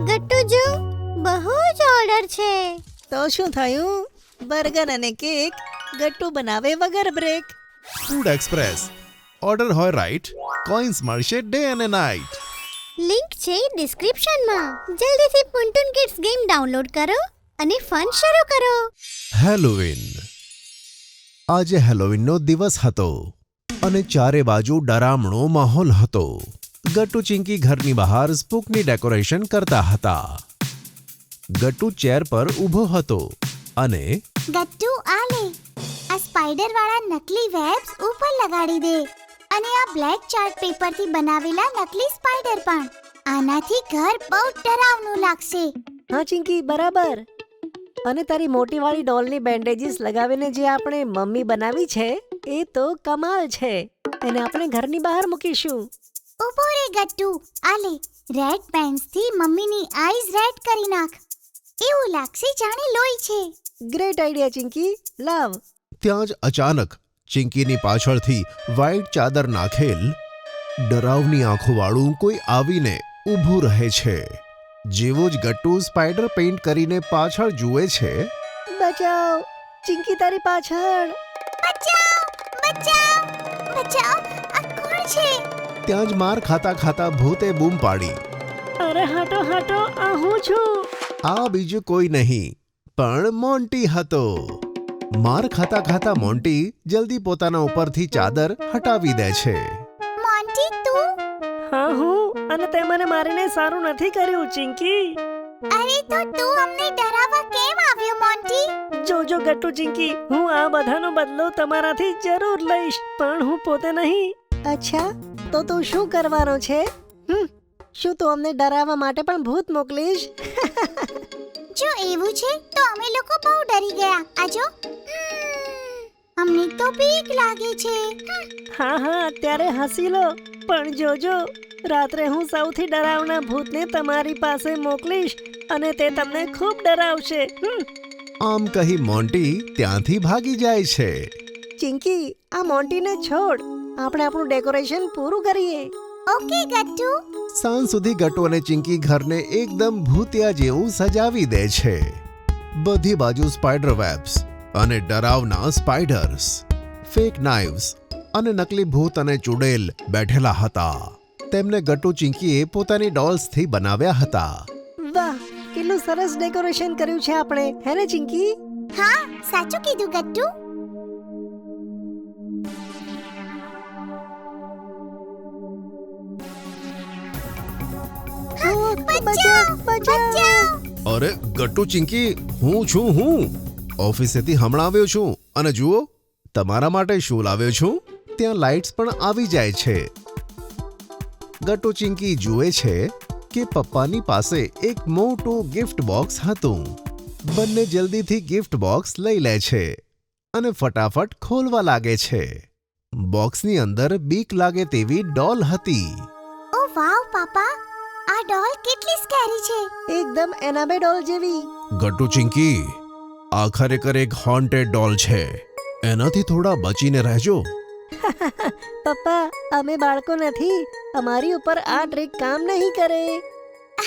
ગટ્ટુ જો બહુ જ ઓર્ડર છે. તો શું થયું? બર્ગર અને કેક ગટ્ટુ બનાવે વગર બ્રેક. Food express. ઓર્ડર હોય રાઈટ, કોઈન્સ મળશે ડે અને નાઈટ. લિંક છે ડિસ્ક્રિપ્શનમાં. જલ્દીથી પુન્ટુન કિડ્સ ગેમ ડાઉનલોડ કરો અને ફન શરૂ કરો. હેલોવીન. આજે હેલોવીનનો દિવસ હતો અને ચારે બાજુ ડરામણો માહોલ હતો. ગટ્ટુ ચિંકી ઘરની બહાર સ્પૂકની ડેકોરેશન કરતા હતા. ગટ્ટુ ચેર પર ઊભો હતો અને ગટ્ટુ આ લે, આ સ્પાઈડર વાળા નકલી વેબ્સ ઉપર લગાડી દે અને આ બ્લેક ચાર્ટ પેપરથી બનાવેલા નકલી સ્પાઈડર પણ. આનાથી ઘર બહુ ડરાવનું લાગશે. હા ચિંકી, બરાબર. અને તારી મોટી વાળી ડોલની બેન્ડેજીસ લગાવીને જે આપણે મમ્મી બનાવી છે એ તો કમાલ છે. એને આપણે ઘરની બહાર મૂકીશું. ઊભો રે ગટ્ટુ, આ લે, રેડ પેન્સથી મમ્મીની આઈઝ રેડ કરી નાખ. એવું લાગશે જાણે લોહી છે. ગ્રેટ આઈડિયા ચિંકી, લાવ. ત્યાં જ અચાનક ચિંકીની પાછળથી વ્હાઈટ ચાદર નાખેલ ડરાવની આંખોવાળું કોઈ આવીને ઊભું રહે છે. જેવો જ ગટ્ટુ સ્પાઈડર પેઇન્ટ કરીને પાછળ જુએ છે, બચાવ ચિંકી, તારી પાછળ. બચાવ, બચાવ, બચાવ, આ કોણ છે? ત્યાં જ માર ખાતા ખાતા ભૂતે બૂમ પાડી, અરે હટો હટો, આ હું છું. આ બીજું કોઈ નહીં પણ મોન્ટી હતો. માર ખાતા ખાતા મોન્ટી જલ્દી પોતાના ઉપરથી ચાદર હટાવી દે છે. મોન્ટી તું? હા હું, અને તે મને મારીને સારું નથી કર્યું ચિંકી. અરે તો તું અમને ડરાવવા કેમ આવ્યો મોન્ટી? જોજો ગટ્ટુ ચિંકી, હું આ બધાનો બદલો તમારાથી જરૂર લઈશ, પણ હું પોતે નહીં. અચ્છા, તો તું શું કરવાનો છે? શું તું અમને ડરાવવા માટે પણ ભૂત મોકલીશ? જો એવું છે તો અમે લોકો બહુ ડરી ગયા. આજો, અમને તો બીક લાગે છે. હા હા, અત્યારે હસી લો, પણ જોજો, રાત્રે હું સૌથી ડરાવના ભૂતને તમારી પાસે મોકલીશ અને તે તમને ખૂબ ડરાવશે. આમ કહી મોન્ટી ત્યાંથી ભાગી જાય છે. ચિંકી, આ મોન્ટીને છોડ, આપણે આપણું ડેકોરેશન પૂરું કરીએ. ઓકે ગટ્ટુ. સાંજ સુધી ગટ્ટુ અને ચિંકી ઘરને એકદમ ભૂતિયા જેવું સજાવી દે છે. બધી બાજુ સ્પાઈડર વેબ્સ અને ડરાવના સ્પાઈડર્સ, ફેક નાઇવ્સ અને નકલી ભૂત અને ચુડેલ બેઠેલા હતા. તેમને ગટ્ટુ ચિંકીએ પોતાની ડોલ્સથી બનાવ્યા હતા. વાહ, કેટલું સરસ ડેકોરેશન કર્યું છે આપણે, હે ને ચિંકી? હા, સાચું કીધું ગટ્ટુ. બચાવ, બચાવ. અરે ગટ્ટુ ચિંકી, હું છું. ઓફિસેથી હમણાં આવ્યો છું અને જુઓ તમારા માટે શું લાવ્યો છું. ત્યાં લાઇટ્સ પણ આવી જાય છે. ગટ્ટુ ચિંકી જુએ છે કે પપ્પાની પાસે એક મોટું ગિફ્ટ બોક્સ હતું. બંને જલ્દીથી ગિફ્ટ બોક્સ લઈ લે છે અને ફટાફટ ખોલવા લાગે છે. બોક્સની અંદર બીક લાગે તેવી ડોલ હતી. ઓ વાવ પાપા, આ ડોલ કેટલી સ્કેરી છે. એકદમ એનાબે ડોલ જેવી. ગટ્ટુ ચિંકી, આ ખરેખર એક હોન્ટેડ ડોલ છે. એનાથી થોડા બચીને રહેજો. પપ્પા, અમે બાળકો નથી, અમારી ઉપર આ ટ્રીક કામ નહીં કરે.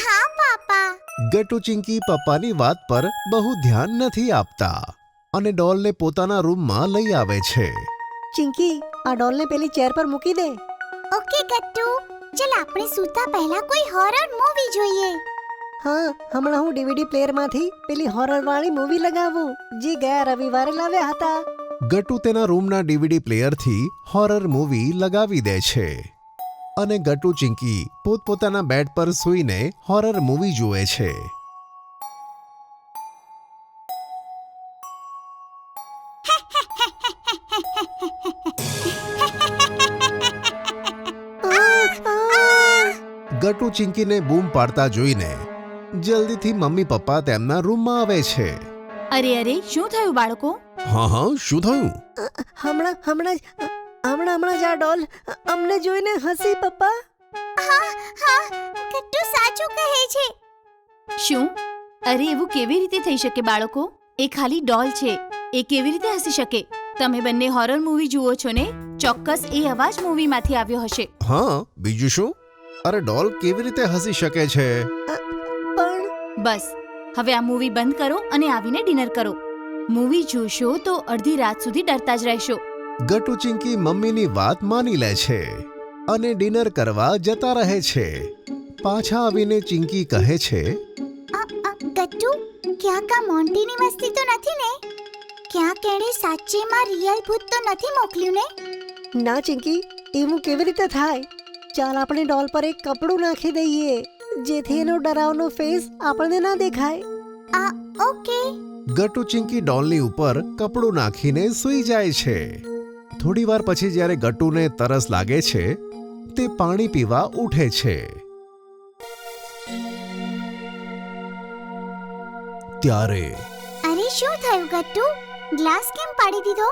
હા પાપા. ગટ્ટુ ચિંકી પપ્પાની વાત પર બહુ ધ્યાન નથી આપતા અને ડોલને પોતાના રૂમમાં લઈ આવે છે. ચિંકી, આ ડોલને પેલી ચેર પર મૂકી દે. ઓકે ગટ્ટુ, ચલ આપણે સૂતા પહેલા કોઈ હોરર મૂવી જોઈએ. હા, હમણાં હું ડીવીડી પ્લેયરમાંથી પેલી હોરર વાળી મૂવી લગાવું જે ગયા રવિવારે લાવ્યા હતા. ગટ્ટુ તેના રૂમના ડીવીડી પ્લેયરથી હોરર મૂવી લગાવી દે છે અને ગટ્ટુ ચિંકી પોતપોતાના બેડ પર સૂઈને હોરર મૂવી જુએ છે. ગટ્ટુ ચિંકીને બૂમ પાડતા જોઈને જલ્દીથી મમ્મી પપ્પા તેમના રૂમમાં આવે છે. અરે અરે, શું થયું બાળકો? હા, શું થયું? હમણાં જ આ ડોલ અમને જોઈને હસી પપ્પા. હા, ગટ્ટુ સાચું કહે છે. શું? અરે એવું કેવી રીતે થઈ શકે બાળકો? એ ખાલી ડોલ છે, એ કેવી રીતે હસી શકે? તમે બંને હોરર મૂવી જુઓ છો ને? ચોક્કસ એ અવાજ મૂવીમાંથી આવ્યો હશે. હા બીજું શું? અરે ડોલ કેવી રીતે હસી શકે છે? પણ બસ હવે આ મૂવી બંધ કરો અને આવીને ડિનર કરો. મૂવી જોશો તો અડધી રાત સુધી ડરતા જ રહેશો. ગટુ ચિંકી મમ્મીની વાત માની લે છે અને ડિનર કરવા જતા રહે છે. પાછા આવીને ચિંકી કહે છે, ગટ્ટુ, ક્યાંક આ મોન્ટીની મસ્તી તો નથી ને? ક્યાંક એણે સાચેમાં રિયલ ભૂત તો નથી મોકલ્યું ને? ના ચિંકી, એવું કેવી રીતે થાય? ચાલ આપણે ડોલ પર એક કપડું નાખી દઈએ જેથી એનો ડરાવનો ફેસ આપણને ના દેખાય. ઓકે. ગટુ ચિંકી ડોલની ઉપર કપડું નાખીને સૂઈ જાય છે. થોડી વાર પછી જ્યારે ગટુને તરસ લાગે છે તે પાણી પીવા ઉઠે છે. ત્યારે અરે શું થયું ગટ્ટુ? ગ્લાસ કેમ પાડી દીધો?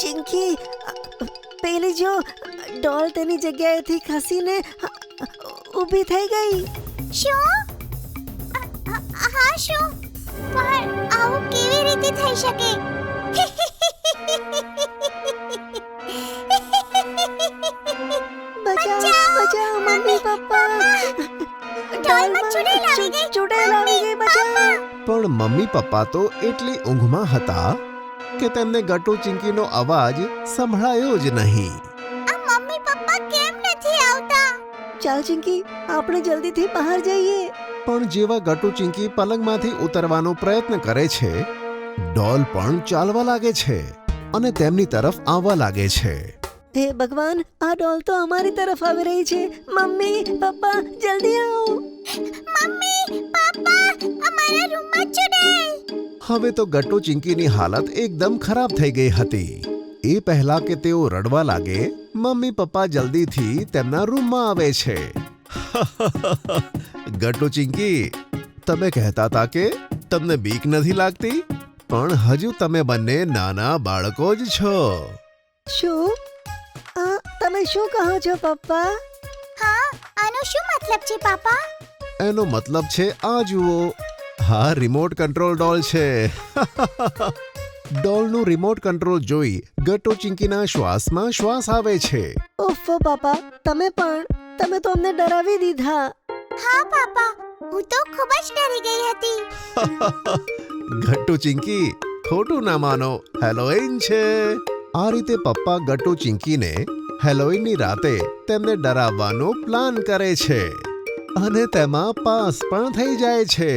ચિંકી, પેલી જો ડોલ તેની જગ્યાએથી ખસીને ઊભી થઈ ગઈ. શું? હા શું? પણ આવું કેવી રીતે થઈ શકે? બચાવ બચાવ મમ્મી પપ્પા, ડોલમાં ચૂડેલ આવી ગઈ. ચૂડેલ આવી ગઈ, બચાવ. પણ મમ્મી પપ્પા તો એટલી ઊંઘમાં હતા કે તેમને ગટુ ચિંકીનો અવાજ સંભળાયો જ નહીં. આ મમ્મી પપ્પા કેમ નથી આવતા? ચાલ ચિંકી, આપણે જલ્દીથી બહાર જઈએ. પણ જેવા ગટુ ચિંકી પલંગમાંથી ઉતરવાનો પ્રયત્ન કરે છે, ડોલ પણ ચાલવા લાગે છે અને તેમની તરફ આવવા લાગે છે. હે ભગવાન, આ ડોલ તો અમારી તરફ આવી રહી છે. મમ્મી પપ્પા, જલ્દી આવો. મમ્મી પપ્પા, અમારા રૂમમાં ચૂડેલ. હવે તો ગટુ ચિંકીની હાલત એકદમ ખરાબ થઈ ગઈ હતી. એ પહેલા કે તેઓ રડવા લાગે, મમ્મી પપ્પા જલ્દીથી તેમના રૂમમાં આવે છે. ગટુ ચિંકી, તમે કહેતા હતા કે તમને બીક નથી લાગતી, પણ હજુ તમે બંને નાના બાળકો જ છો. શું? તમે શું કહો છો પપ્પા? હા, આનો શું મતલબ છે પાપા? એનો મતલબ છે આ જુઓ, હા રિમોટ કંટ્રોલ ડોલ છે. ડોલનું રિમોટ કંટ્રોલ જોઈ ગટુ ચિંકીના શ્વાસમાં શ્વાસ આવે છે. ઓફો પાપા, તમે તો અમને ડરાવી દીધા. હા પાપા, હું તો ખૂબ જ ડરી ગઈ હતી. ગટુ ચિંકી, ખોટું ના માનો, હેલોઈન છે. આ રીતે પપ્પા ગટુ ચિંકીને હેલોઈનની રાતે તેમને ડરાવવાનો પ્લાન કરે છે અને તેમાં પાસ પણ થઈ જાય છે.